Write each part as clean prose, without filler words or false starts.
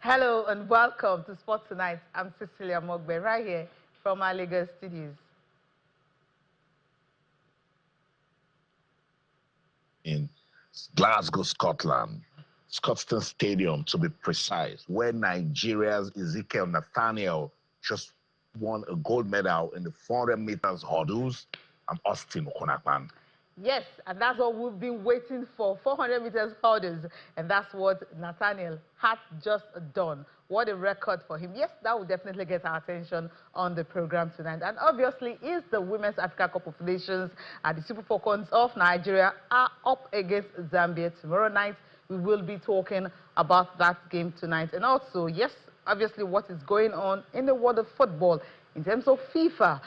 Hello and welcome to Sport Tonight. I'm Cecilia Mogbe, right here from our Lagos studios. In Glasgow, Scotland, Scotstoun Stadium to be precise, where Nigeria's Nathaniel just won a gold medal in the 400 meters hurdles. I'm Austin Okonakman. Yes, and that's what we've been waiting for, 400 meters hurdles, and that's what Nathaniel had just done. What a record for him. Yes, that will definitely get our attention on the program tonight. And obviously, is the Women's Africa Cup of Nations and the Super Falcons of Nigeria are up against Zambia tomorrow night. We will be talking about that game tonight. And also, yes, obviously, what is going on in the world of football. In terms of FIFA,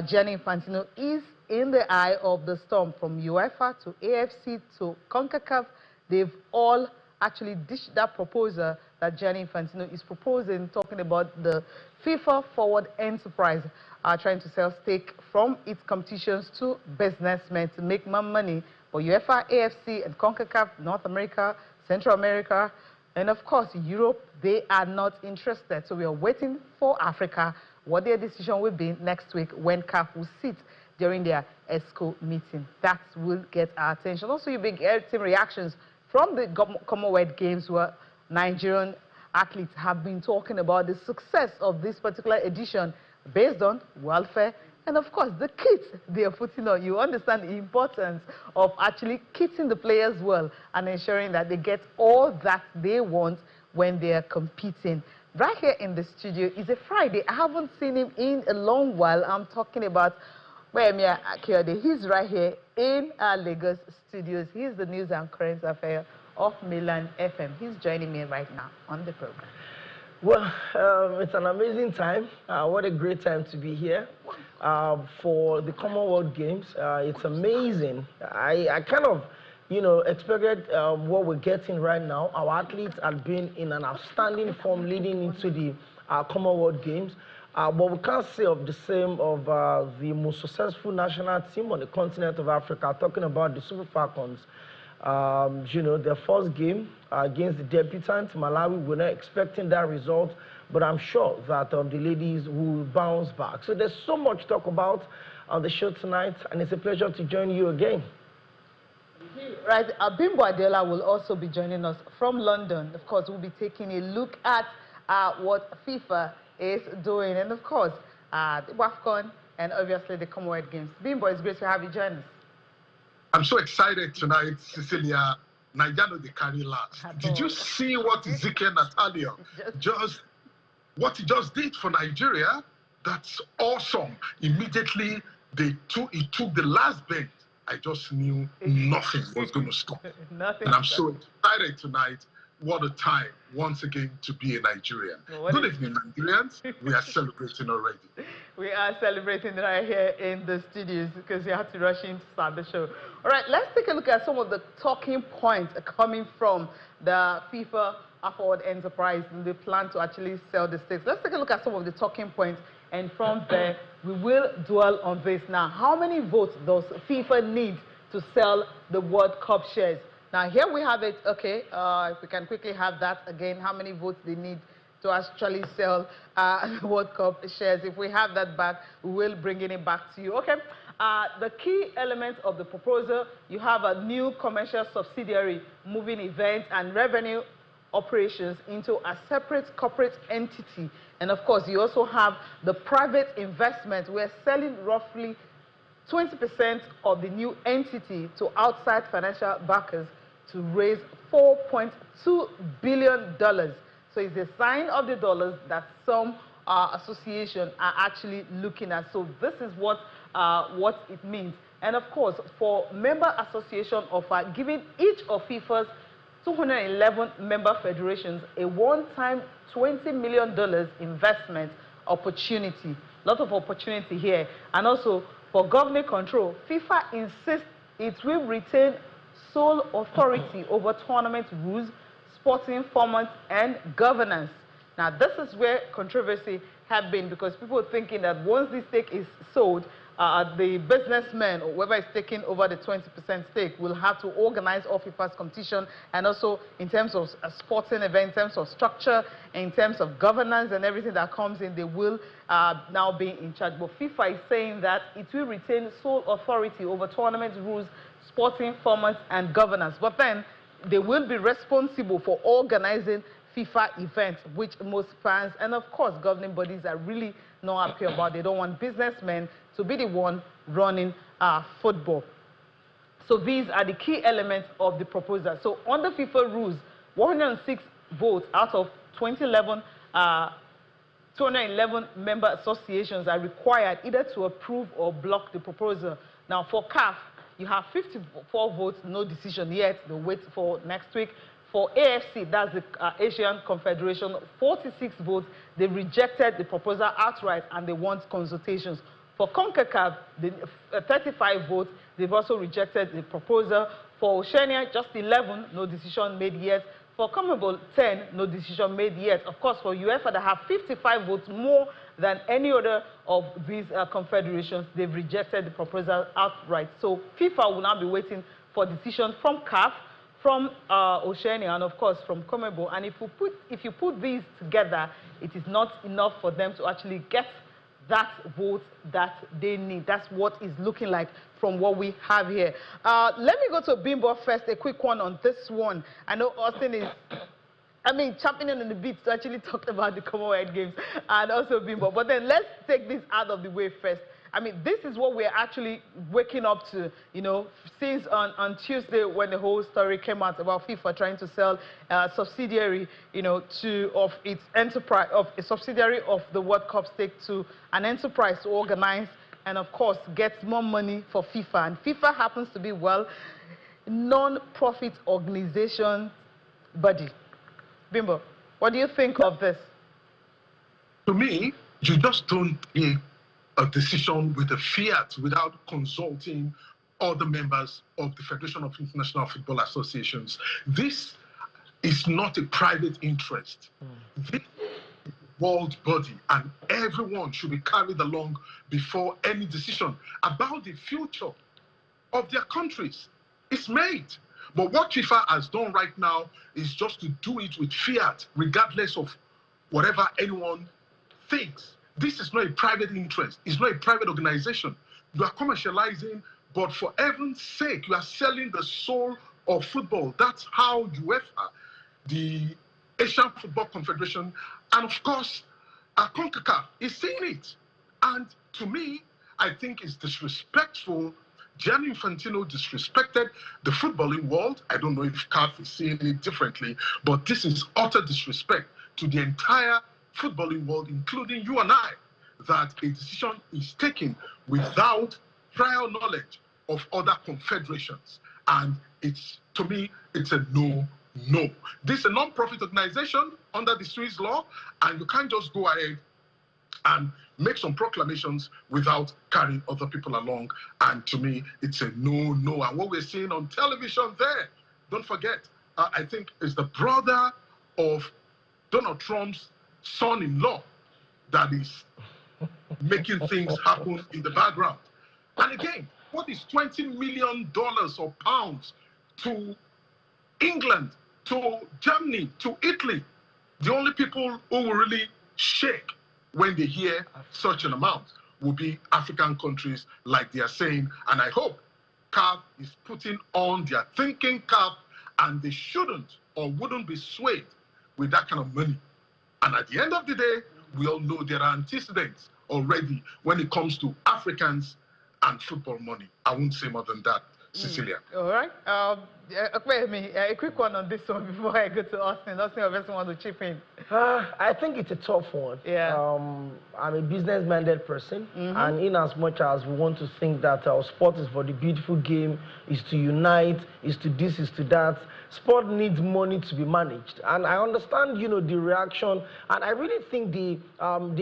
Gianni Infantino is in the eye of the storm. From UEFA to AFC to CONCACAF, they've all actually dished that proposal that Gianni Infantino is proposing, talking about the FIFA Forward Enterprise, trying to sell stake from its competitions to businessmen to make more money for UEFA, AFC, and CONCACAF, North America, Central America, and of course Europe. They are not interested. So we are waiting for Africa, what their decision will be next week when CAF will sit during their ESCO meeting. That will get our attention. Also, you'll be getting reactions from the Commonwealth Games, where Nigerian athletes have been talking about the success of this particular edition based on welfare and, of course, the kits they are putting on. You understand the importance of actually kitting the players well and ensuring that they get all that they want when they are competing. Right here in the studio is a Friday. I haven't seen him in a long while. I'm talking about Wemia Akiode. He's right here in our Lagos studios. He's the news and current affairs of Milan FM. He's joining me right now on the program. Well, it's an amazing time. What a great time to be here for the Commonwealth Games. It's amazing. I kind of, expected what we're getting right now. Our athletes have been in an outstanding form leading into the Commonwealth Games. But we can't say of the same of the most successful national team on the continent of Africa, talking about the Super Falcons. Their first game against the debutant Malawi, we're not expecting that result, but I'm sure that the ladies will bounce back. So there's so much to talk about on the show tonight, and it's a pleasure to join you again. Right, Bimbo Adela will also be joining us from London. Of course, we'll be taking a look at what FIFA is doing, and of course, the WAFCON and obviously the Commonwealth Games. Bimbo, it's great to have you join us. I'm so excited tonight, Cecilia. Nigeria, they carry last. Did you see what Nathaniel what he just did for Nigeria? That's awesome. Immediately, he took the last bend. I just knew nothing was going to stop. Nothing. And I'm so excited tonight. What a time, once again, to be a Nigerian. Good evening, Nigerians. We are celebrating already. We are celebrating right here in the studios because you have to rush in to start the show. All right, let's take a look at some of the talking points coming from the FIFA Forward Enterprise. They plan to actually sell the stakes. Let's take a look at some of the talking points, and from there, we will dwell on this. Now, how many votes does FIFA need to sell the World Cup shares? Now, here we have it. Okay, if we can quickly have that again, how many votes they need to actually sell World Cup shares. If we have that back, we will bring it back to you. Okay, the key elements of the proposal, you have a new commercial subsidiary moving events and revenue operations into a separate corporate entity. And of course, you also have the private investment. We're selling roughly 20% of the new entity to outside financial backers to raise $4.2 billion. So it's a sign of the dollars that some associations are actually looking at. So this is what it means. And of course, for member association of giving each of FIFA's 211 member federations a one-time $20 million investment opportunity. A lot of opportunity here. And also, for governing control, FIFA insists it will retain sole authority over tournament rules, sporting formats, and governance. Now, this is where controversy have been, because people are thinking that once this stake is sold, the businessmen, or whoever is taking over the 20% stake, will have to organize all FIFA's competition, and also in terms of a sporting event, in terms of structure, in terms of governance and everything that comes in, they will now be in charge. But FIFA is saying that it will retain sole authority over tournament rules, sporting formats, and governance. But then they will be responsible for organizing FIFA events, which most fans and, of course, governing bodies are really not happy about. They don't want businessmen to be the one running football. So these are the key elements of the proposal. So under FIFA rules, 106 votes out of 211 member associations are required either to approve or block the proposal. Now, for CAF, you have 54 votes, no decision yet. They'll wait for next week. For AFC, that's the Asian Confederation, 46 votes. They rejected the proposal outright and they want consultations. For CONCACAF, 35 votes. They've also rejected the proposal. For Oceania, just 11, no decision made yet. For Commonwealth, 10, no decision made yet. Of course, for UEFA, they have 55 votes, more than any other of these confederations. They've rejected the proposal outright. So FIFA will now be waiting for decision from CAF, from Oceania, and of course from Commonwealth. And if you put these together, it is not enough for them to actually get that vote that they need. That's what is looking like from what we have here. Let me go to Bimbo first, a quick one on this one. I know Austin is, championing on the beat to actually talk about the Commonwealth Games and also Bimbo. But then let's take this out of the way first. This is what we're actually waking up to, since on Tuesday when the whole story came out about FIFA trying to sell a subsidiary, of its enterprise, of a subsidiary of the World Cup stake to an enterprise to organize and, of course, get more money for FIFA. And FIFA happens to be, non-profit organization body. Bimbo, what do you think of this? To me, you just don't take a decision with a fiat without consulting other members of the Federation of International Football Associations. This is not a private interest. This is a world body, and everyone should be carried along before any decision about the future of their countries is made. But what FIFA has done right now is just to do it with fiat, regardless of whatever anyone thinks. This is not a private interest. It's not a private organization. You are commercializing, but for heaven's sake, you are selling the soul of football. That's how UEFA, the Asian Football Confederation, and of course, CONCACAF is seeing it. And to me, I think it's disrespectful. Gianni Infantino disrespected the footballing world. I don't know if CAF is seeing it differently, but this is utter disrespect to the entire footballing world, including you and I, that a decision is taken without prior knowledge of other confederations. And to me, it's a no. This is a non-profit organization under the Swiss law, and you can't just go ahead and make some proclamations without carrying other people along. And to me, it's a no. And what we're seeing on television there, don't forget, I think is the brother of Donald Trump's son-in-law that is making things happen in the background. And again, what is $20 million or pounds to England, to Germany, to Italy? The only people who will really shake when they hear such an amount will be African countries, like they are saying. And I hope CAF is putting on their thinking cap, and they shouldn't or wouldn't be swayed with that kind of money. And at the end of the day, we all know there are antecedents already when it comes to Africans and football money. I won't say more than that, Cecilia. All right. A quick one on this one before I go to Austin. Austin, obviously want to chip in. I think it's a tough one. Yeah. I'm a business-minded person, and in as much as we want to think that our sport is for the beautiful game, is to unite, is to this, is to that, sport needs money to be managed. And I understand, the reaction, and I really think the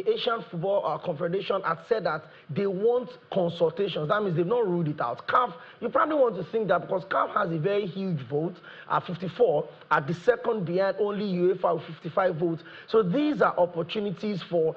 Asian Football Confederation had said that they want consultations. That means they've not ruled it out. CAF, you probably want to think that because CAF has a very huge votes at 54, at the second behind only UEFA with 55 votes. So these are opportunities for,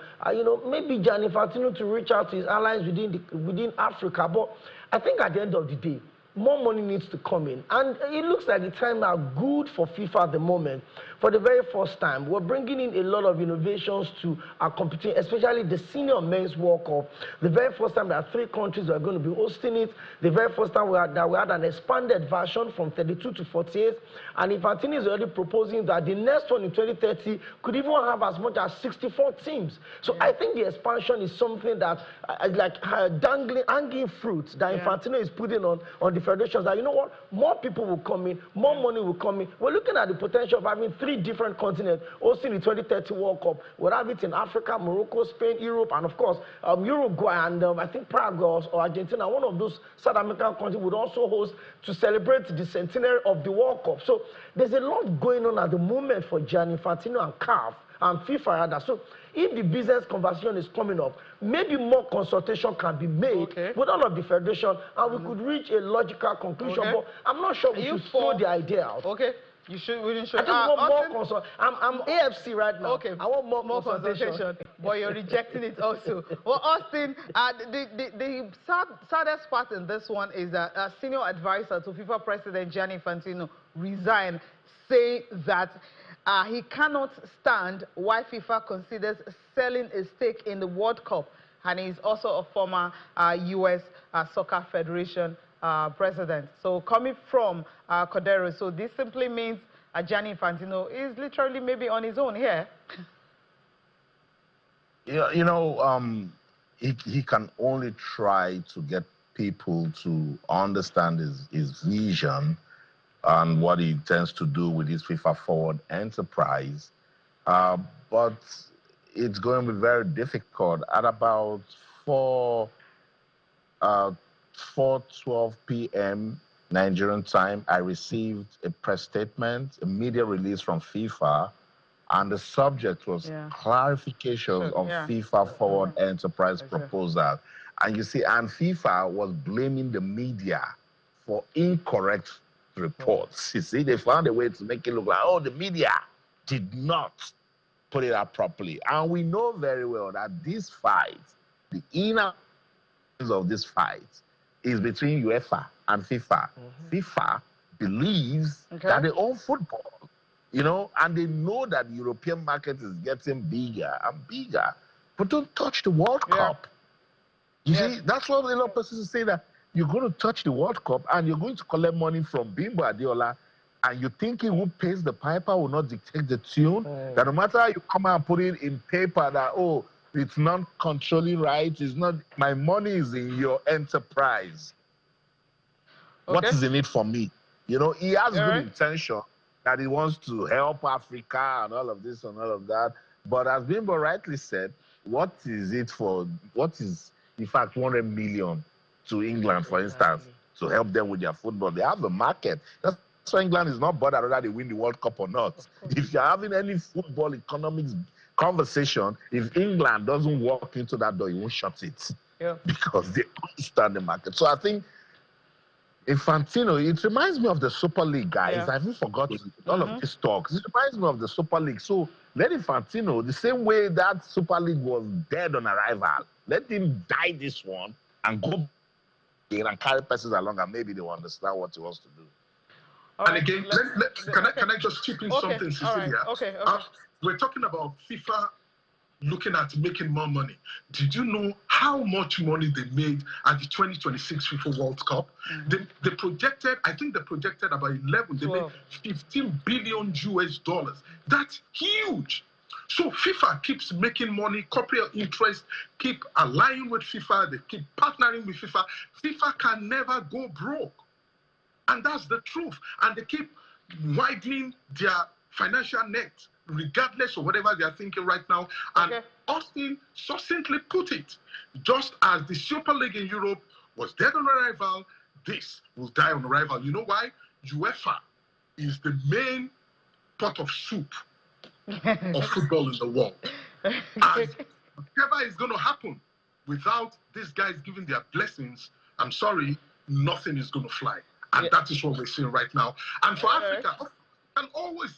maybe Gianni Infantino to reach out to his allies within Africa. But I think at the end of the day, more money needs to come in. And it looks like the times are good for FIFA at the moment. For the very first time, we're bringing in a lot of innovations to our competition, especially the Senior Men's World Cup. The very first time that 3 countries are going to be hosting it. The very first time we had an expanded version from 32 to 48. And Infantino is already proposing that the next one in 2030 could even have as much as 64 teams. So I think the expansion is something that, hanging fruits that Infantino is putting on the federations. That, you know what, more people will come in, more money will come in. We're looking at the potential of having 3 different continents hosting the 2030 World Cup. We'll have it in Africa, Morocco, Spain, Europe, and of course, Uruguay and I think Paraguay or Argentina. One of those South American countries would also host to celebrate the centenary of the World Cup. So there's a lot going on at the moment for Gianni Infantino and CAF and FIFA rather. So if the business conversation is coming up, maybe more consultation can be made with all of the federation, and we could reach a logical conclusion. But I'm not sure we should throw the idea out. You should. We should. I just want more consultation. I'm AFC right now. I want more consultation. But you're rejecting it also. Well, Austin, the saddest part in this one is that a senior advisor to FIFA President Gianni Infantino resigned, saying that he cannot stand why FIFA considers selling a stake in the World Cup. And he's also a former U.S. Soccer Federation president. So coming from Cordero, so this simply means Gianni Infantino is literally maybe on his own here. He can only try to get people to understand his vision and what he intends to do with his FIFA Forward enterprise. But it's going to be very difficult. At about 4:12 p.m. Nigerian time, I received a press statement, a media release from FIFA, and the subject was clarification of FIFA Forward Enterprise proposal. And you see, and FIFA was blaming the media for incorrect reports. You see, they found a way to make it look like, oh, the media did not put it out properly. And we know very well that this fight, the inner of this fight, is between UEFA and FIFA. FIFA believes that they own football, and they know that the European market is getting bigger and bigger. But don't touch the World Cup. You see, that's what a lot of persons say, that you're going to touch the World Cup and you're going to collect money from Bimbo Adiola, and you're thinking who pays the piper will not dictate the tune. That no matter how you come out and put it in paper that, oh, it's not controlling rights, it's not, my money is in your enterprise. What is in it for me? He has good intention that he wants to help Africa and all of this and all of that. But as Bimbo rightly said, what is it for? What is, in fact, 100 million to England, for instance, to help them with their football? They have the market. That's why England is not bothered whether they win the World Cup or not. If you're having any football economics conversation, if England doesn't walk into that door, you won't shut it. Because they understand the market. So I think Infantino, it reminds me of the Super League, guys. I haven't forgotten all of these talks. It reminds me of the Super League. So let Infantino, the same way that Super League was dead on arrival, let him die this one and go in and carry persons along, and maybe they will understand what he wants to do. And again, can I just chip in something, Cecilia? We're talking about FIFA looking at making more money. Did you know how much money they made at the 2026 FIFA World Cup? They projected, I think they projected about 11. They made 15 billion US dollars. That's huge. So FIFA keeps making money, corporate interests keep aligning with FIFA, they keep partnering with FIFA. FIFA can never go broke. And that's the truth. And they keep widening their financial net, regardless of whatever they are thinking right now. And Austin succinctly put it, just as the Super League in Europe was dead on arrival, this will die on arrival. You know why? UEFA is the main pot of soup of football in the world. And whatever is going to happen without these guys giving their blessings, I'm sorry, nothing is going to fly. And that is what we're seeing right now. And for Africa, you can always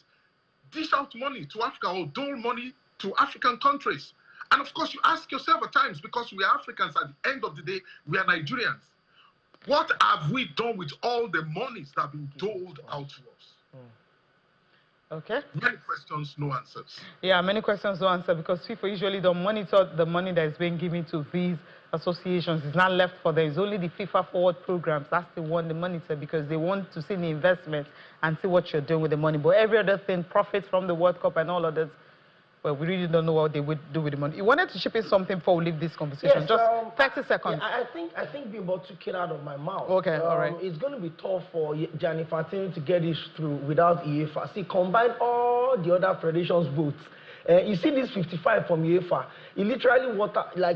dish out money to Africa or dole money to African countries. And of course, you ask yourself at times, because we are Africans, at the end of the day, we are Nigerians. What have we done with all the monies that have been doled out to us? Okay. Many questions, no answers. Yeah, many questions, no answer, because FIFA usually don't monitor the money that is being given to these associations. It's not left for them. It's only the FIFA Forward programs. That's the one they monitor, because they want to see the investment and see what you're doing with the money. But every other thing, profits from the World Cup and all others, well, we really don't know what they would do with the money. You wanted to chip in something before we leave this conversation. Yes, just 30 seconds. Yeah, I think Bimbo took it out of my mouth. Okay, all right. It's going to be tough for Gianni Infantino to get this through without UEFA. See, combine all the other federations' votes. You see this 55 from UEFA. He literally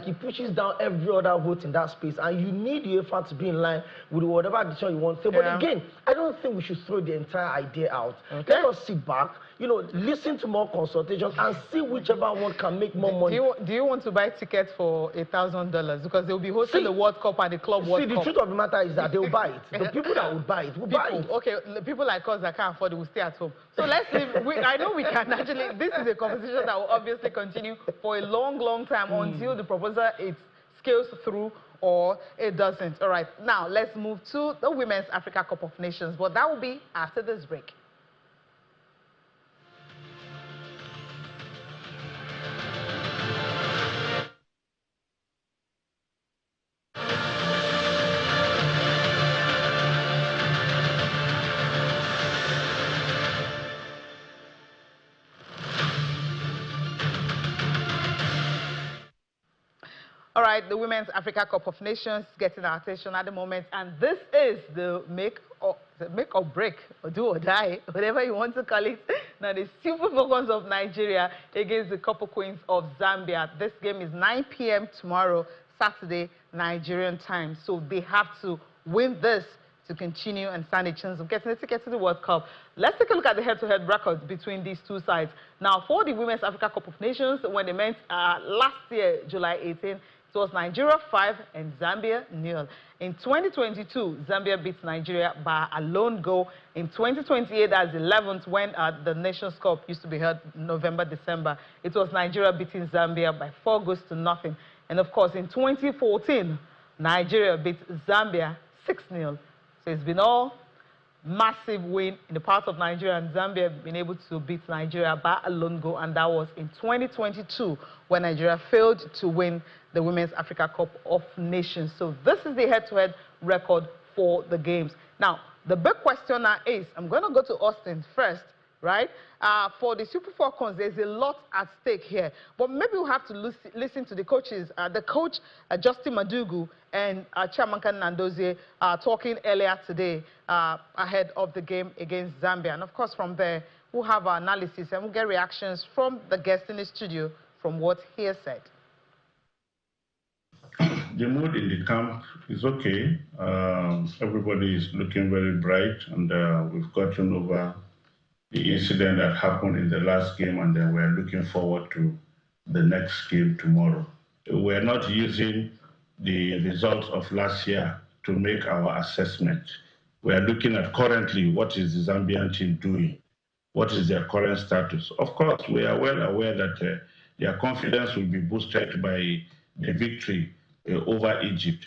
he pushes down every other vote in that space, and you need UEFA to be in line with whatever decision you want to say. But again, I don't think we should throw the entire idea out. Okay. Let us sit back, listen to more consultations and see whichever one can make more money. Do you want to buy tickets for $1,000? Because they'll be hosting the World Cup and the Club World Cup. See, the truth of the matter is that they'll buy it. The people that would buy it will buy it. Okay, people like us that can't afford it will stay at home. So let's leave. I know we can actually. This is a conversation that will obviously continue for a long, long time until the proposal scales through or it doesn't. All right, now let's move to the Women's Africa Cup of Nations, but that will be after this break. All right, the Women's Africa Cup of Nations getting our attention at the moment, and this is the make or break, or do or die, whatever you want to call it. Now, the Super Falcons of Nigeria against the Copper Queens of Zambia. This game is 9 p.m. tomorrow, Saturday, Nigerian time. So they have to win this to continue and stand a chance of getting a ticket to the World Cup. Let's take a look at the head-to-head records between these two sides. Now, for the Women's Africa Cup of Nations, when they met last year, July 18, it was Nigeria 5 and Zambia 0. In 2022, Zambia beat Nigeria by a lone goal. In 2028, that's 11th, when the Nations Cup used to be held November, December, it was Nigeria beating Zambia by 4 goals to nothing. And of course, in 2014, Nigeria beat Zambia 6-0. So it's been all massive win in the part of Nigeria, and Zambia have been able to beat Nigeria by a lone goal, and that was in 2022 when Nigeria failed to win the Women's Africa Cup of Nations. So this is the head-to-head record for the games. Now, the big question now is, I'm going to go to Austin first, right? For the Super Falcons, there's a lot at stake here. But maybe we'll have to listen to the coaches. The coach, Justin Madugu, and Chairman Nandozie talking earlier today ahead of the game against Zambia. And of course, from there, we'll have our analysis and we'll get reactions from the guests in the studio from what he has said. The mood in the camp is okay. Everybody is looking very bright, and we've gotten over the incident that happened in the last game, and then we're looking forward to the next game tomorrow. We're not using the results of last year to make our assessment. We're looking at currently what is the Zambian team doing, what is their current status. Of course, we are well aware that their confidence will be boosted by the victory over Egypt,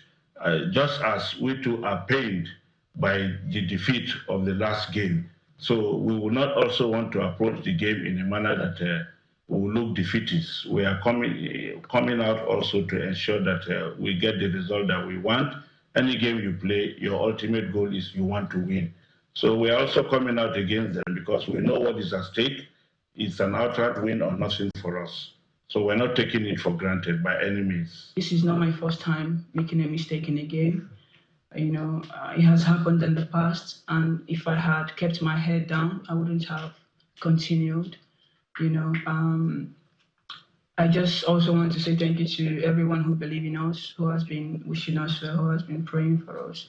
just as we too are pained by the defeat of the last game. So we will not also want to approach the game in a manner that will look defeatist. We are coming out also to ensure that we get the result that we want. Any game you play, your ultimate goal is you want to win. So we are also coming out against them because we know what is at stake. It's an outright win or nothing for us. So we're not taking it for granted by any means. This is not my first time making a mistake in a game. You know, it has happened in the past, and if I had kept my head down, I wouldn't have continued. You know, I just also want to say thank you to everyone who believes in us, who has been wishing us well, who has been praying for us.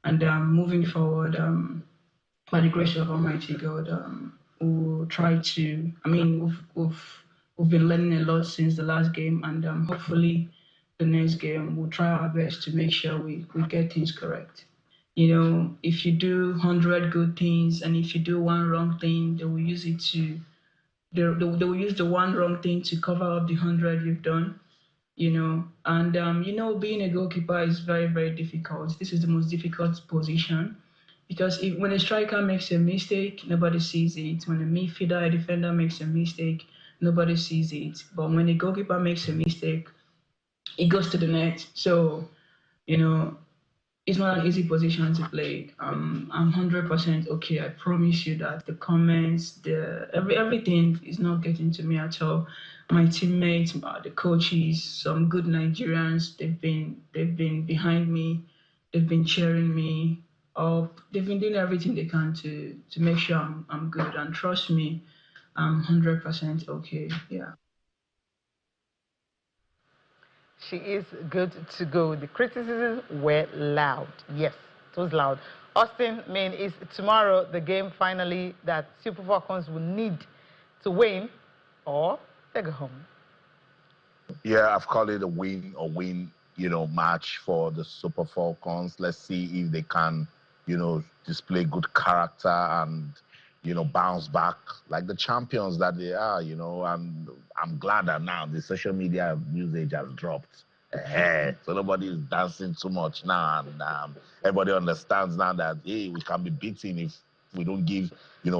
And moving forward, by the grace of Almighty God, we'll try to, I mean, we've been learning a lot since the last game, and hopefully the next game we'll try our best to make sure we get things correct. You know, if you do 100 good things and if you do one wrong thing, they will use it to they will use the one wrong thing to cover up the 100 you've done. You know, and you know, being a goalkeeper is very, very difficult. This is the most difficult position because when a striker makes a mistake, nobody sees it. When a midfielder, a defender makes a mistake, nobody sees it. But when a goalkeeper makes a mistake, it goes to the net. So, you know, it's not an easy position to play. I'm 100% okay. I promise you that the comments, everything is not getting to me at all. My teammates, the coaches, some good Nigerians, they've been behind me, they've been cheering me up, they've been doing everything they can to make sure I'm good. And trust me, I'm 100% okay. Yeah. She is good to go. The criticisms were loud. Yes, it was loud. Austin, Maine, is tomorrow the game finally that Super Falcons will need to win or take it home? Yeah, I've called it a win, match for the Super Falcons. Let's see if they can, display good character and, bounce back like the champions that they are, and I'm glad that now the social media usage has dropped. So nobody is dancing too much now, and everybody understands now that, hey, we can be beaten if we don't give,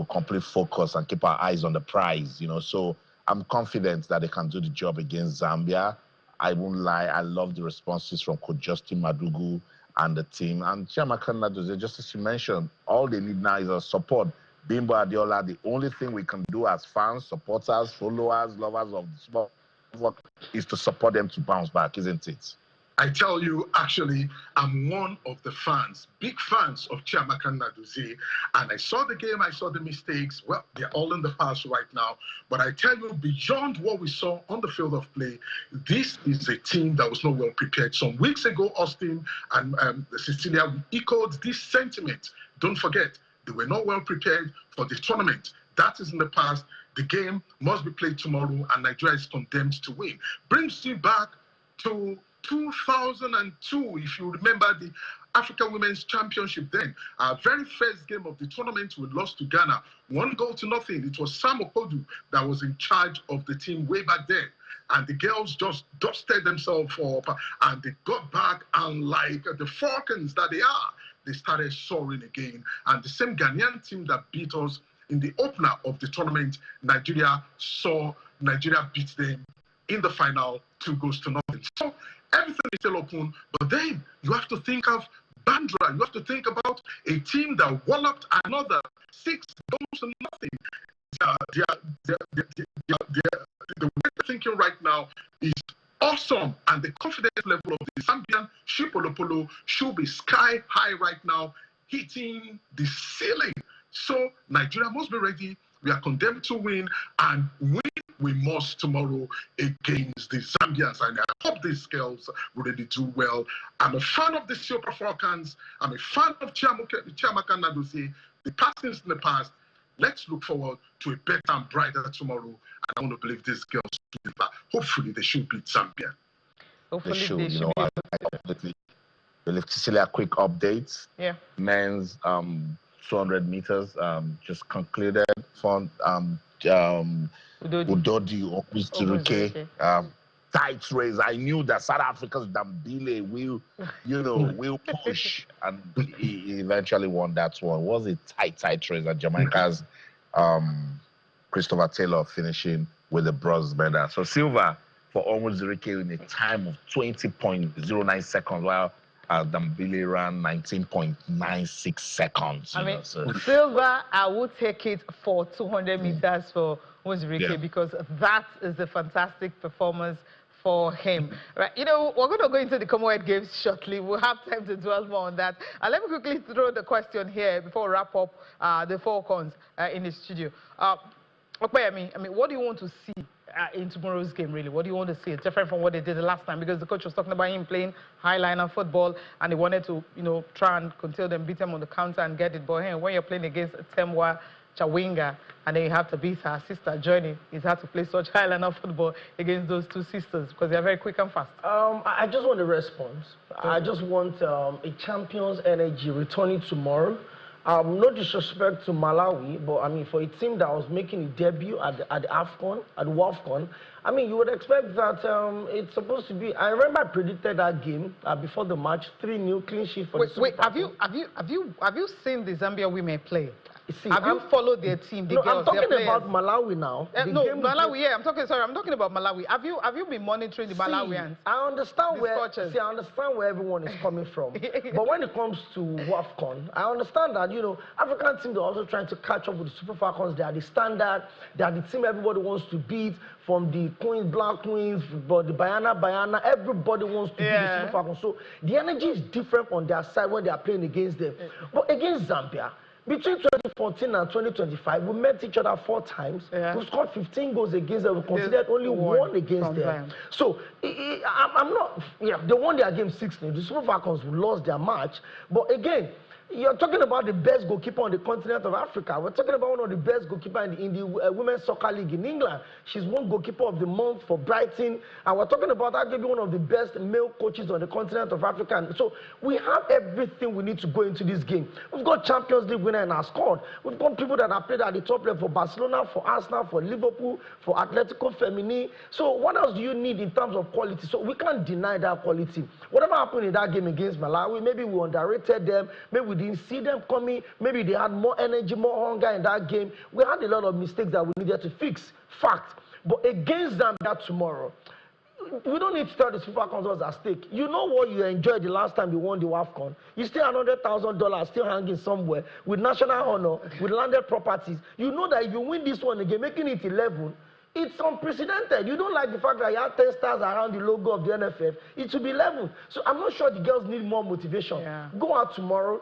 complete focus and keep our eyes on the prize, So I'm confident that they can do the job against Zambia. I won't lie, I love the responses from Coach Justin Madugu and the team. And Chiamaka Nnadozie, just as you mentioned, all they need now is our support. Bimbo Adiola, the only thing we can do as fans, supporters, followers, lovers of the sport is to support them to bounce back, isn't it? I tell you, actually, I'm one of the fans, big fans of Chiamaka Nnadozie. And I saw the game, I saw the mistakes. Well, they're all in the past right now. But I tell you, beyond what we saw on the field of play, this is a team that was not well prepared. Some weeks ago, Austin and Cecilia echoed this sentiment. Don't forget, they were not well prepared for the tournament. That is in the past. The game must be played tomorrow, and Nigeria is condemned to win. Brings you back to 2002, if you remember the African Women's Championship then. Our very first game of the tournament, we lost to Ghana, 1-0. It was Sam Okodu that was in charge of the team way back then. And the girls just dusted themselves up, and they got back, and like the Falcons that they are, they started soaring again. And the same Ghanaian team that beat us in the opener of the tournament, Nigeria beat them in the final, 2-0. So everything is still open, but then you have to think of Bandra. You have to think about a team that walloped another 6-0. The way they're thinking right now is awesome, and the confidence level of the Zambian Shipolopolo should be sky high right now, hitting the ceiling. So Nigeria must be ready. We are condemned to win, and win we must tomorrow against the Zambians. And I hope these girls will really do well. I'm a fan of the Super Falcons. I'm a fan of Chiamaka Nnadozie. The past is in the past. Let's look forward to a better and brighter tomorrow. And I want to believe these girls will be back. Hopefully, they should beat Zambia. Hopefully, They should. they should be Obviously, Cecilia, a quick update. Yeah. Men's 200 meters just concluded for Udodi Okwusiruke. Tight race. I knew that South Africa's Dambile will push, and he eventually won that one. It was a tight race, and Jamaica's Christopher Taylor finishing with the bronze medal. So silver for Okwusiruke in a time of 20.09 seconds, while Dambile ran 19.96 seconds. Silver, I would take it for 200 meters for Okwusiruke because that is a fantastic performance for him. Right, we're going to go into the Commonwealth Games shortly. We'll have time to dwell more on that. Let me quickly throw the question here before we wrap up the Falcons in the studio. Okay, what do you want to see in tomorrow's game, really? What do you want to see? It's different from what they did the last time, because the coach was talking about him playing highliner football, and he wanted to, try and control them, beat them on the counter and get it. But hey, when you're playing against Temwa, Chawinga, and then you have to beat her sister Journey. He's had to play such Highlander football against those two sisters because they are very quick and fast. I just want a response. I just want a champion's energy returning tomorrow. No disrespect to Malawi, but I mean, for a team that was making a debut at the AFCON, at WAFCON, I mean, you would expect that it's supposed to be. I remember I predicted that game before the match, 3-0 clean sheet for the Super Falcons. Have you seen the Zambia women play? See, have you followed their team, the no, girls? I'm talking about Malawi now. No, Malawi. Yeah, I'm talking about Malawi. Have you been monitoring the Malawians? I understand where everyone is coming from. But when it comes to WAFCON, I understand that African teams are also trying to catch up with the Super Falcons. They are the standard. They are the team everybody wants to beat. From the Queens, Black Queens, but the Bayana, everybody wants to beat the Super Falcons. So the energy is different on their side when they are playing against them. But against Zambia, between 2014 and 2025, we met each other 4 times. We scored 15 goals against them. We considered only one against them. So I'm not. Yeah, they won their game 6-0. The Super Falcons lost their match. But again, you're talking about the best goalkeeper on the continent of Africa. We're talking about one of the best goalkeepers in the Women's Soccer League in England. She's won Goalkeeper of the Month for Brighton. And we're talking about arguably one of the best male coaches on the continent of Africa. And so we have everything we need to go into this game. We've got Champions League winner in our squad. We've got people that have played at the top level for Barcelona, for Arsenal, for Liverpool, for Atletico Femini. So what else do you need in terms of quality? So we can't deny that quality. Whatever happened in that game against Malawi, maybe we underrated them, maybe we didn't see them coming, maybe they had more energy, more hunger in that game. We had a lot of mistakes that we needed to fix. Fact. But against Zambia tomorrow, we don't need to tell the Super Falcons what's at stake. You know what you enjoyed the last time you won the WAFCON? You still have $100,000 still hanging somewhere with national honor, with landed properties. You know that if you win this one again, making it 11, it's unprecedented. You don't like the fact that you have 10 stars around the logo of the NFF. It should be 11. So I'm not sure the girls need more motivation. Go out tomorrow.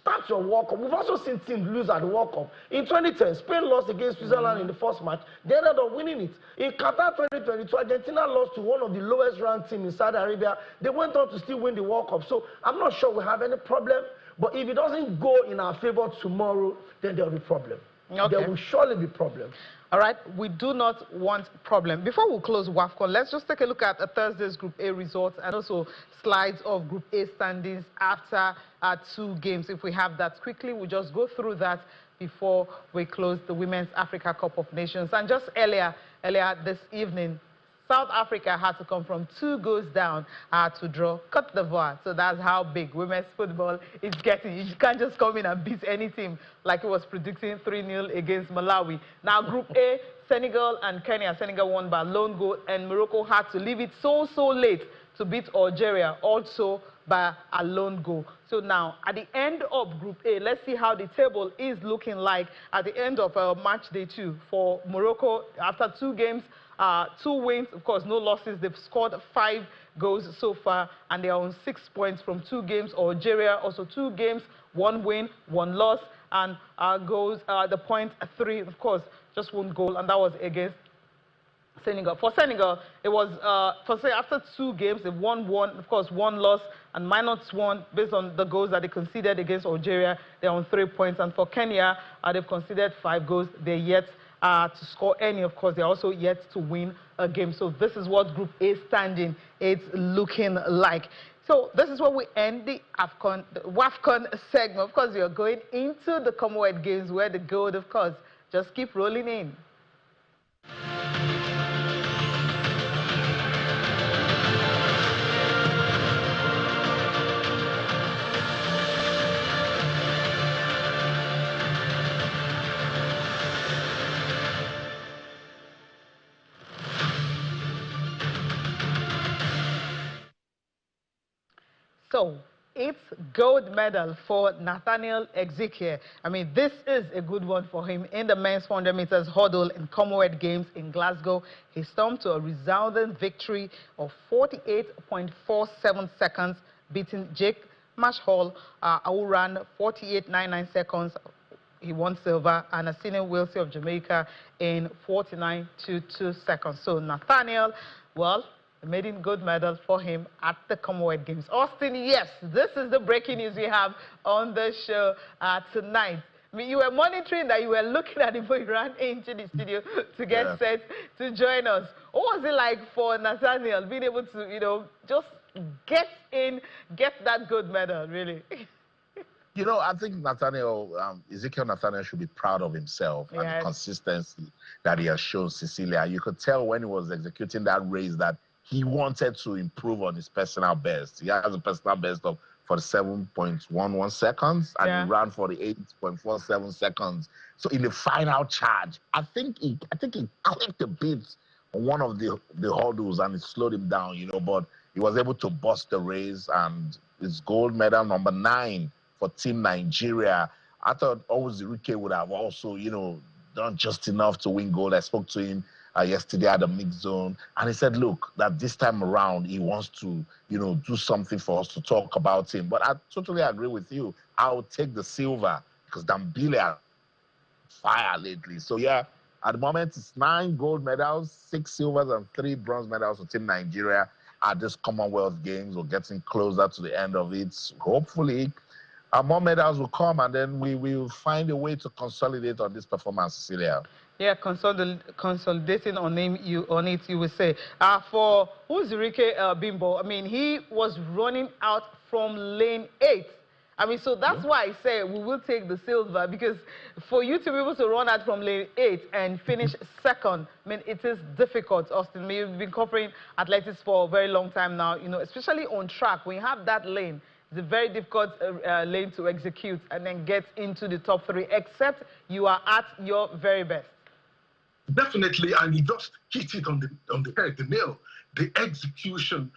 Start your World Cup. We've also seen teams lose at the World Cup. In 2010, Spain lost against Switzerland in the first match. They ended up winning it. In Qatar 2022, Argentina lost to one of the lowest ranked teams in Saudi Arabia. They went on to still win the World Cup. So I'm not sure we have any problem. But if it doesn't go in our favor tomorrow, then there will be problem. There will surely be problem. All right, we do not want problem. Before we close WAFCON, let's just take a look at Thursday's Group A results and also slides of Group A standings after 2 games. If we have that quickly, we'll just go through that before we close the Women's Africa Cup of Nations. And just earlier this evening, South Africa had to come from 2 goals down to draw Côte d'Ivoire. So that's how big women's football is getting. You can't just come in and beat any team like it was predicting 3-0 against Malawi. Now, Group A, Senegal and Kenya. Senegal won by a lone goal, and Morocco had to leave it so late to beat Algeria, also by a lone goal. So now, at the end of Group A, let's see how the table is looking like at the end of match day 2 for Morocco. After 2 games, 2 wins, of course, no losses. They've scored 5 goals so far, and they are on 6 points from 2 games. Algeria also 2 games, 1 win, 1 loss, and goes the point 3, of course, just 1 goal, and that was against Senegal. For Senegal, it was after 2 games, they've won 1, of course, 1 loss and -1 based on the goals that they conceded against Algeria. They're on 3 points, and for Kenya, they've conceded 5 goals. They're yet to score any. Of course, they're also yet to win a game. So this is what Group A standing is looking like. So this is where we end the WAFCON segment. Of course, we are going into the Commonwealth Games where the gold, of course, just keep rolling in. So it's gold medal for Nathaniel Ezekiel. I mean, this is a good one for him in the men's 400 meters hurdle in Commonwealth Games in Glasgow. He stormed to a resounding victory of 48.47 seconds, beating Jake Mashall, who ran 48.99 seconds. He won silver, and Asine Wilsey of Jamaica in 49.22 seconds. So Nathaniel, well, the maiden gold medal for him at the Commonwealth Games. Austin, yes, this is the breaking news we have on the show tonight. I mean, you were monitoring that, you were looking at it before you ran into the studio to get set to join us. What was it like for Nathaniel being able to, you know, just get that gold medal, really? You know, I think Ezekiel Nathaniel should be proud of himself and the consistency that he has shown Cecilia. You could tell when he was executing that race that he wanted to improve on his personal best. He has a personal best of 47.11 seconds, and he ran 48.47 seconds. So in the final charge, I think he clicked a bit on one of the hurdles, and it slowed him down, you know, but he was able to bust the race, and his gold medal number 9 for Team Nigeria. I thought Owuzurike would have also, you know, done just enough to win gold. I spoke to him yesterday at the mixed zone, and he said, look, that this time around he wants to, you know, do something for us to talk about him. But I totally agree with you. I'll take the silver because Dambile are fire lately. So yeah, at the moment it's 9 gold medals, 6 silvers and 3 bronze medals for Team Nigeria at this Commonwealth Games. We're getting closer to the end of it. Hopefully more medals will come, and then we will find a way to consolidate on this performance, Cecilia. Yeah, consolidating on it, you will say. For Owuzurike Bimbo, I mean, he was running out from lane 8. I mean, so that's why I say we will take the silver, because for you to be able to run out from lane 8 and finish second, I mean, it is difficult, Austin. I mean, you've been covering athletics for a very long time now, you know, especially on track. When you have that lane, it's a very difficult lane to execute and then get into the top 3, except you are at your very best. Definitely, and he just hit it on the head, the nail. The execution,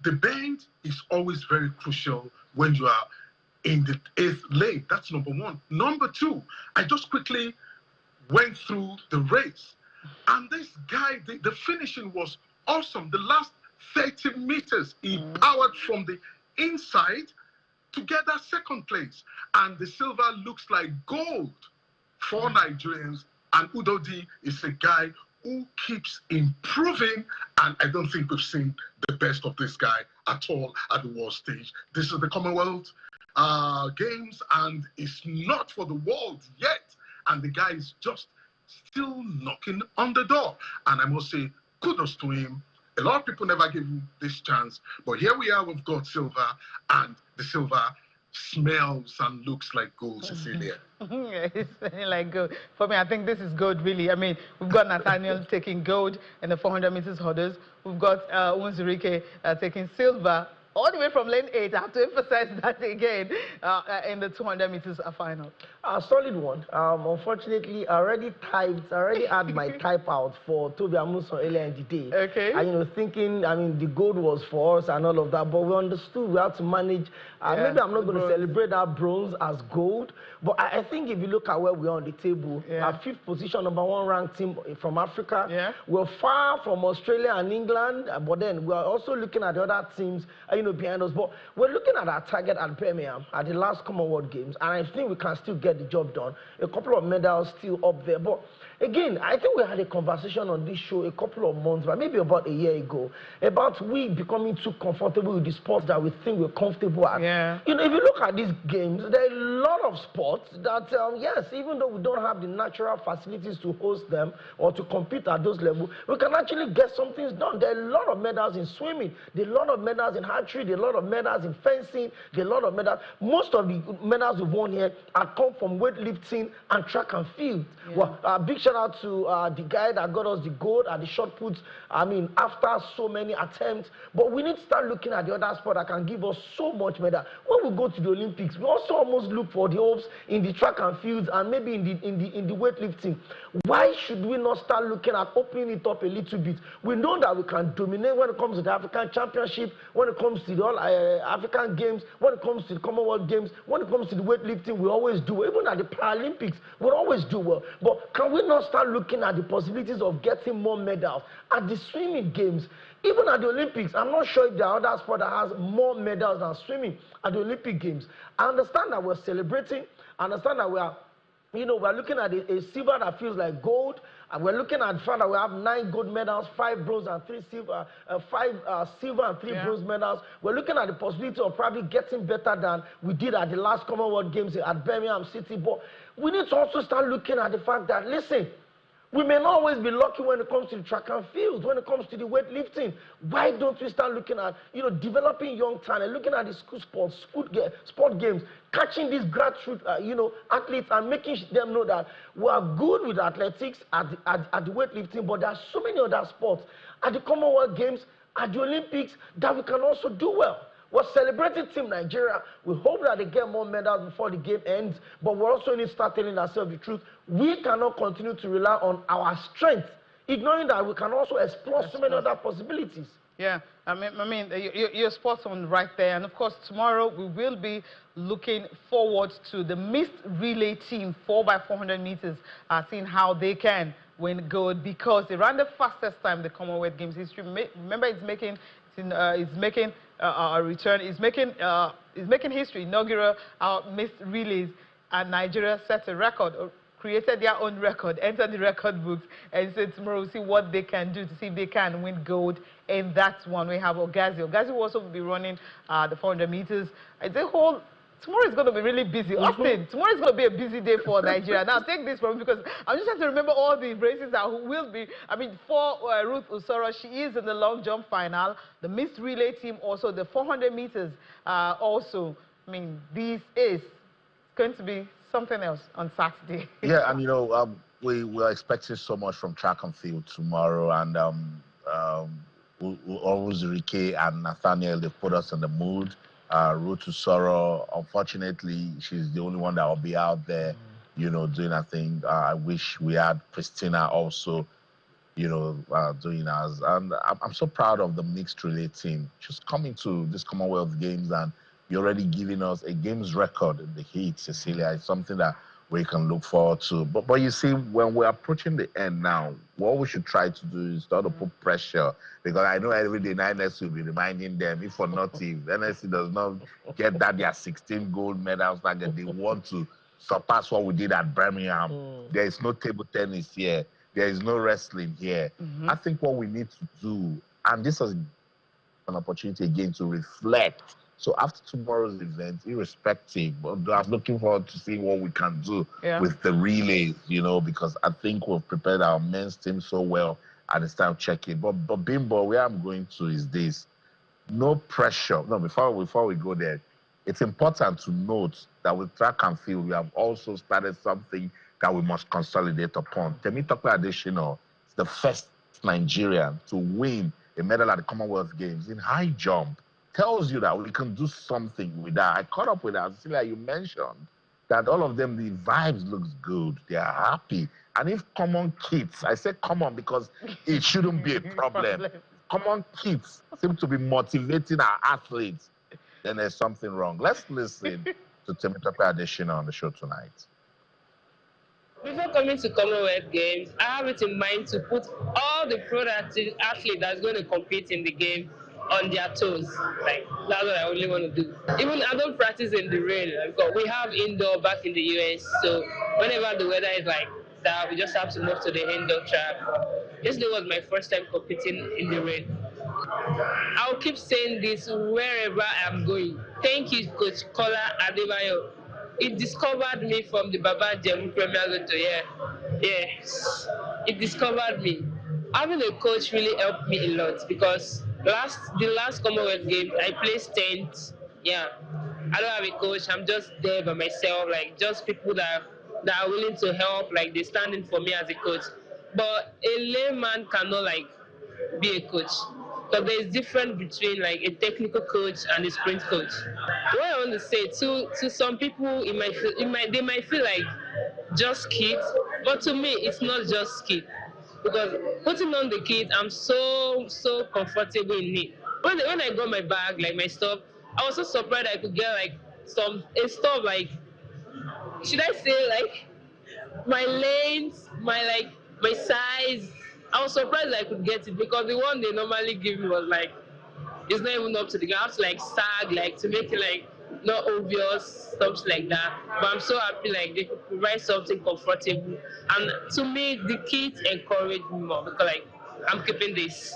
the bend is always very crucial when you are in the 8th lane. That's number 1. Number 2, I just quickly went through the race, and this guy, the finishing was awesome. The last 30 meters, he powered from the inside to get that second place, and the silver looks like gold for Nigerians. And Udodi is a guy who keeps improving, and I don't think we've seen the best of this guy at all at the world stage. This is the Commonwealth Games, and it's not for the world yet, and the guy is just still knocking on the door. And I must say, kudos to him. A lot of people never give him this chance, but here we are, we've got silver, and the silver smells and looks like gold, Cecilia. It's like gold. For me, I think this is gold, really. I mean, we've got Nathaniel taking gold in the 400 meters hurdles. We've got Owuzurike taking silver all the way from lane 8. I have to emphasize that again in the 200 meters final. A solid one. Unfortunately, I already had my type out for Toby Amuson earlier in the day. Okay. And, you know, thinking, I mean, the gold was for us and all of that, but we understood we had to manage. Maybe I'm not going to celebrate that bronze as gold, but I think if you look at where we are on the table, our 5th position, number 1 ranked team from Africa, we're far from Australia and England, but then we're also looking at the other teams, you know, behind us. But we're looking at our target at Birmingham at the last Commonwealth Games, and I think we can still get the job done. A couple of medals still up there, but again, I think we had a conversation on this show a couple of months back, maybe about a year ago, about we becoming too comfortable with the sports that we think we're comfortable at. You know, if you look at these games, there are a lot of sports that, yes, even though we don't have the natural facilities to host them or to compete at those levels, we can actually get some things done. There are a lot of medals in swimming, there are a lot of medals in archery, there are a lot of medals in fencing, there are a lot of medals. Most of the medals we've won here have come from weightlifting and track and field. Well, big shout out to the guy that got us the gold at the shot puts, I mean, after so many attempts. But we need to start looking at the other sport that can give us so much medal. When we go to the Olympics, we also almost look for the hopes in the track and fields and maybe in the weightlifting. Why should we not start looking at opening it up a little bit? We know that we can dominate when it comes to the African Championship, when it comes to the African Games, when it comes to the Commonwealth Games, when it comes to the weightlifting, we always do. Even at the Paralympics, we always do well. But can we not start looking at the possibilities of getting more medals at the swimming games? Even at the Olympics, I'm not sure if there are other sports that has more medals than swimming at the Olympic Games. I understand that we're celebrating. I understand that we are, you know, we're looking at a silver that feels like gold. And we're looking at the fact that we have 9 gold medals, 5 bronze and 3 silver, 5 silver and 3 bronze medals. We're looking at the possibility of probably getting better than we did at the last Commonwealth Games at Birmingham City. But we need to also start looking at the fact that, listen, we may not always be lucky when it comes to the track and field, when it comes to the weightlifting. Why don't we start looking at, developing young talent, looking at the school sports, sport games, catching these grassroots, athletes and making them know that we are good with athletics at the weightlifting, but there are so many other sports at the Commonwealth Games, at the Olympics, that we can also do well. We're celebrating Team Nigeria. We hope that they get more medals before the game ends, but we also need to start telling ourselves the truth. We cannot continue to rely on our strength, ignoring that we can also explore so many other possibilities. Yeah, I mean, you're spot on right there. And of course, tomorrow we will be looking forward to the mixed relay team, 4x400 meters, seeing how they can win gold, because they ran the fastest time in the Commonwealth Games history. Remember, it's making a return. It's making history. Inaugural mixed relays, and Nigeria set a record, created their own record, entered the record books, and so tomorrow we'll see what they can do to see if they can win gold in that one. We have Ogazi. Ogazi will also be running the 400 meters. Tomorrow is going to be really busy. Austin, tomorrow is going to be a busy day for Nigeria. Now, take this from me, because I'm just trying to remember all the races that will be. I mean, for Ruth Usoro, she is in the long jump final. The mixed relay team also, the 400 meters also. I mean, this is going to be something else on Saturday. Yeah, and we're expecting so much from track and field tomorrow, and Rike and Nathaniel, they've put us in the mood. Ruth Usoro, unfortunately, she's the only one that will be out there, doing her thing. I wish we had Christina also, doing ours. And I'm so proud of the mixed relay team just coming to this Commonwealth Games, and you're already giving us a games record in the heat, Cecilia. It's something that we can look forward to. But you see, when we're approaching the end now, what we should try to do is not to put pressure, because I know every day NSC will be reminding them, if for nothing, NSC does not get their 16 gold medals target, they want to surpass what we did at Birmingham. There is no table tennis here. There is no wrestling here. I think what we need to do, and this is an opportunity again to reflect. So after tomorrow's event, irrespective, I'm looking forward to seeing what we can do with the relays, because I think we've prepared our men's team so well, and it's time to check it. But Bimbo, where I'm going to is this: no pressure. No, before we go there, it's important to note that with track and field, we have also started something that we must consolidate upon. Temitope Adesina is the first Nigerian to win a medal at the Commonwealth Games in high jump. Tells you that we can do something with that. I caught up with her. Cecilia, you mentioned that all of them, the vibes looks good. They are happy. And if common kids, I say common because it shouldn't be a problem. Common kids seem to be motivating our athletes, then there's something wrong. Let's listen to Temitope Adesina on the show tonight. Before coming to Commonwealth Games, I have it in mind to put all the productive athletes that's going to compete in the game on their toes. Like, that's what I only want to do. Even I don't practice in the rain, because we have indoor back in the US, so whenever the weather is like that, we just have to move to the indoor track. Yesterday was my first time competing in the rain. I'll keep saying this wherever I'm going. Thank you, Coach Kola Adebayo. It discovered me from the Baba Jemu Premier Lotto. Yes, it discovered me. Having a coach really helped me a lot, because the last Commonwealth Games, I placed 10th. Yeah, I don't have a coach. I'm just there by myself, like just people that are willing to help, like they stand in for me as a coach. But a layman cannot be a coach. But there's difference between a technical coach and a sprint coach. What I want to say to some people, they might feel like just kit, but to me it's not just kit, because putting on the kit, I'm so comfortable in it. When I got my bag, my stuff, I was so surprised I could get stuff should I say my lanes, my size. I was surprised I could get it, because the one they normally give me was it's not even up to the ground. I have to sag to make it not obvious, stuff like that. But I'm so happy they could provide something comfortable. And to me, the kids encourage me more, because I'm keeping this.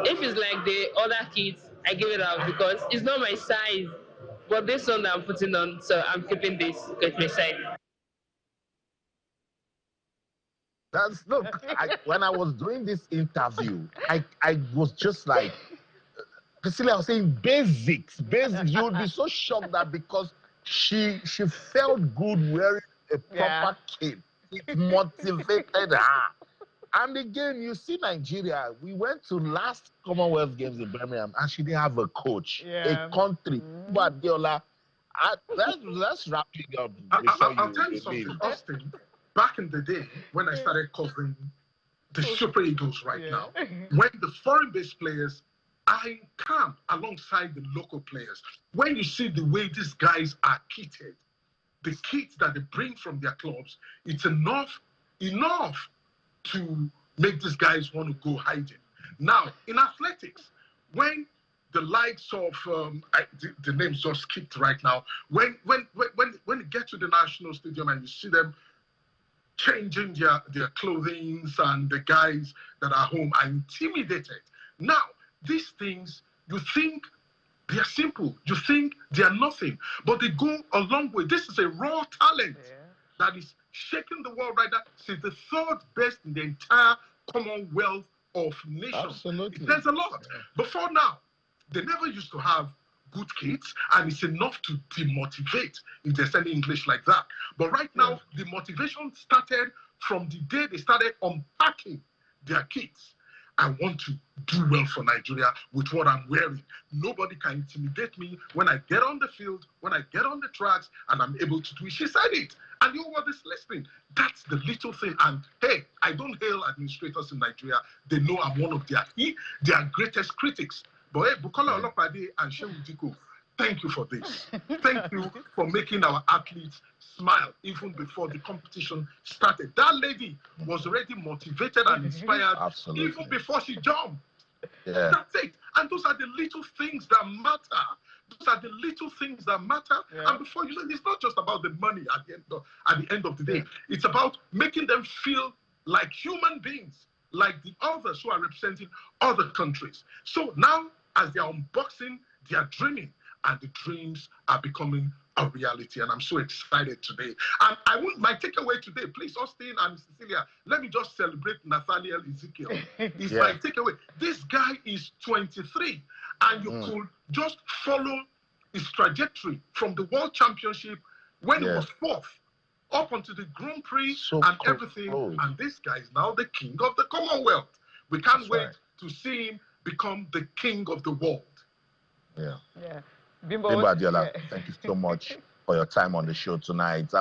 If it's the other kids, I give it out because it's not my size. But this one that I'm putting on, so I'm keeping this because it's my size. Look, when I was doing this interview, I was just like, Priscilla, I was saying basics. You would be so shocked that because she felt good wearing a proper kit. It motivated her. And again, you see Nigeria, we went to last Commonwealth Games in Birmingham and she didn't have a coach, a country. But Diola, let's wrap it up. I'll tell you something, Austin. Back in the day, when I started covering the Super Eagles now, when the foreign-based players are in camp alongside the local players, when you see the way these guys are kitted, the kits that they bring from their clubs, it's enough to make these guys want to go hiding. Now, in athletics, when the likes of the names just skipped right now, when you get to the national stadium and you see them changing their clothing, and the guys that are home are intimidated. Now, these things, you think they are simple, you think they are nothing, but they go a long way. This is a raw talent that is shaking the world right now. She's the third best in the entire Commonwealth of Nations. Absolutely. There's a lot. Before now, they never used to have good kids, and it's enough to demotivate if there's any English like that. But right now, the motivation started from the day they started unpacking their kids. I want to do well for Nigeria with what I'm wearing. Nobody can intimidate me when I get on the field, when I get on the tracks, and I'm able to do it. She said it. And you what is listening. That's the little thing. And hey, I don't hail administrators in Nigeria. They know I'm one of their greatest critics. But hey, Bukola Olopade and Shehu Diko, thank you for this. Thank you for making our athletes smile even before the competition started. That lady was already motivated and inspired even before she jumped. Yeah. That's it. And those are the little things that matter. Those are the little things that matter. And before you know, it's not just about the money at the end of the day. It's about making them feel like human beings, like the others who are representing other countries. So now, as they are unboxing, they are dreaming, and the dreams are becoming a reality. And I'm so excited today. And my takeaway today, please, Austin and Cecilia, let me just celebrate Nathaniel Ezekiel. It's my takeaway. This guy is 23, and you could just follow his trajectory from the World Championship when he was 4th up onto the Grand Prix everything. And this guy is now the king of the Commonwealth. We can't wait to see him become the king of the world. Yeah. Bimbo Adiola, thank you so much for your time on the show tonight.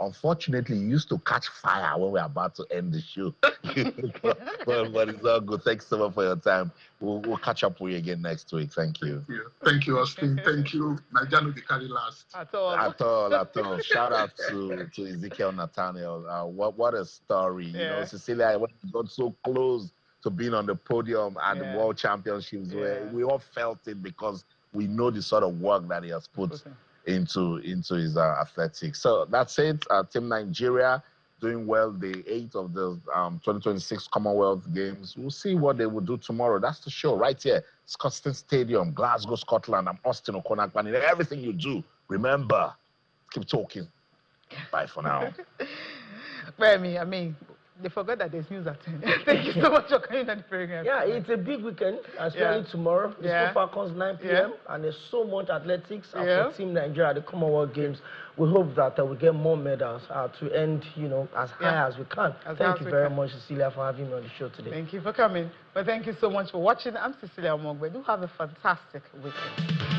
Unfortunately, you used to catch fire when we were about to end the show. but it's all good. Thanks so much for your time. We'll catch up with you again next week. Thank you. Thank you, Austin. Thank you. Naija the carry last. At all. Shout out to Ezekiel Nathaniel. What a story. You know, Cecilia, when he got so close to being on the podium at the World Championships, where we all felt it because we know the sort of work that he has put into his athletics. So that's it. Team Nigeria doing well, the 8th of the 2026 Commonwealth Games. We'll see what they will do tomorrow. That's the show right here. Scotstoun Stadium, Glasgow, Scotland. I'm Austin Okonakpan. In everything you do, remember, keep talking. Bye for now. I mean, they forgot that there's news at 10. Thank you so much for coming on the program. Yeah, it's a big weekend, especially tomorrow. The Falcons 9 p.m. And there's so much athletics for Team Nigeria at the Commonwealth Games. We hope that we get more medals to end, as high as we can. Thank you very much, Cecilia, for having me on the show today. Thank you for coming. Well, thank you so much for watching. I'm Cecilia Omogbe. Do have a fantastic weekend.